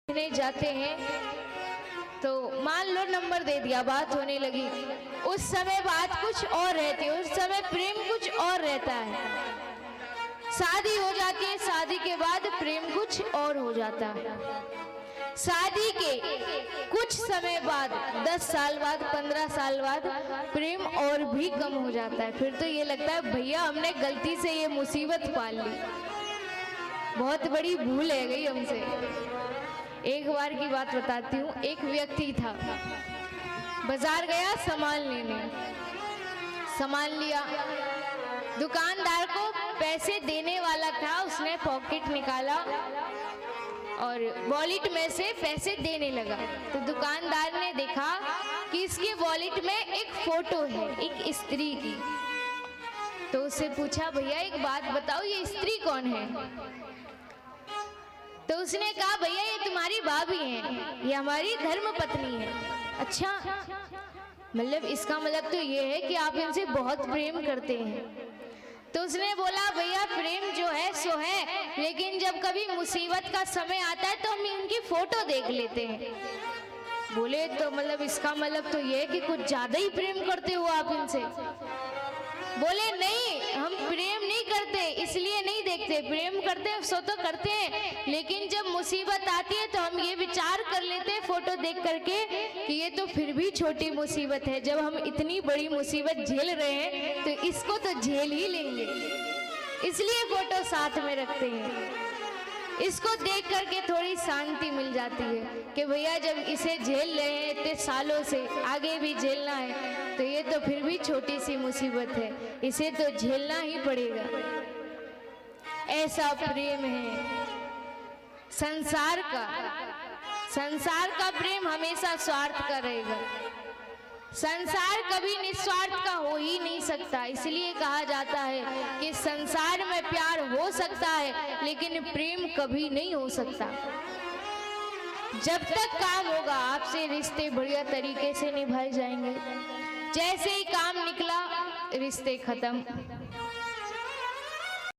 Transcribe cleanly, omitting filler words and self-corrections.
नहीं जाते हैं तो मान लो नंबर दे दिया, बात होने लगी। उस समय बात कुछ और रहती है, उस समय प्रेम कुछ और रहता है। शादी हो जाती है, शादी के बाद प्रेम कुछ और हो जाता है। शादी के कुछ समय बाद 10 साल बाद 15 साल बाद प्रेम और भी कम हो जाता है। फिर तो ये लगता है भैया हमने गलती से ये मुसीबत पाल ली, बहुत बड़ी भूल है गई हमसे। एक बार की बात बताती हूँ। एक व्यक्ति था, बाजार गया सामान लेने, सामान लिया, दुकानदार को पैसे देने वाला था, उसने पॉकेट निकाला और वॉलेट में से पैसे देने लगा। तो दुकानदार ने देखा कि इसके वॉलेट में एक फोटो है एक स्त्री की। तो उससे पूछा भैया एक बात बताओ, ये स्त्री कौन है? तो उसने कहा भैया ये तुम्हारी भाभी है, ये हमारी धर्म पत्नी है। अच्छा, मतलब इसका मतलब तो ये है कि आप इनसे बहुत प्रेम करते हैं। तो उसने बोला भैया प्रेम जो है सो है, लेकिन जब कभी मुसीबत का समय आता है तो हम इनकी फोटो देख लेते हैं। बोले तो मतलब इसका मतलब तो ये है कि कुछ ज्यादा ही प्रेम करते हो आप इनसे। बोले नहीं, हम प्रेम नहीं करते इसलिए नहीं देखते, प्रेम करते हैं सो तो करते हैं, लेकिन जब मुसीबत आती है तो हम ये विचार कर लेते हैं फोटो देख करके कि ये तो फिर भी छोटी मुसीबत है, जब हम इतनी बड़ी मुसीबत झेल रहे हैं तो इसको तो झेल ही लेंगे, इसलिए फोटो साथ में रखते हैं। इसको देख करके थोड़ी शांति मिल जाती है कि भैया जब इसे झेल रहे हैं इतने सालों से, आगे भी झेलना है तो ये तो फिर भी छोटी सी मुसीबत है, इसे तो झेलना ही पड़ेगा। ऐसा प्रेम है संसार का। संसार का प्रेम हमेशा स्वार्थ का रहेगा, संसार कभी निस्वार्थ का हो ही नहीं सकता। इसलिए कहा जाता है कि संसार में प्यार हो सकता है लेकिन प्रेम कभी नहीं हो सकता। जब तक काम होगा आपसे रिश्ते बढ़िया तरीके से निभाए जाएंगे, जैसे ही काम निकला रिश्ते खत्म।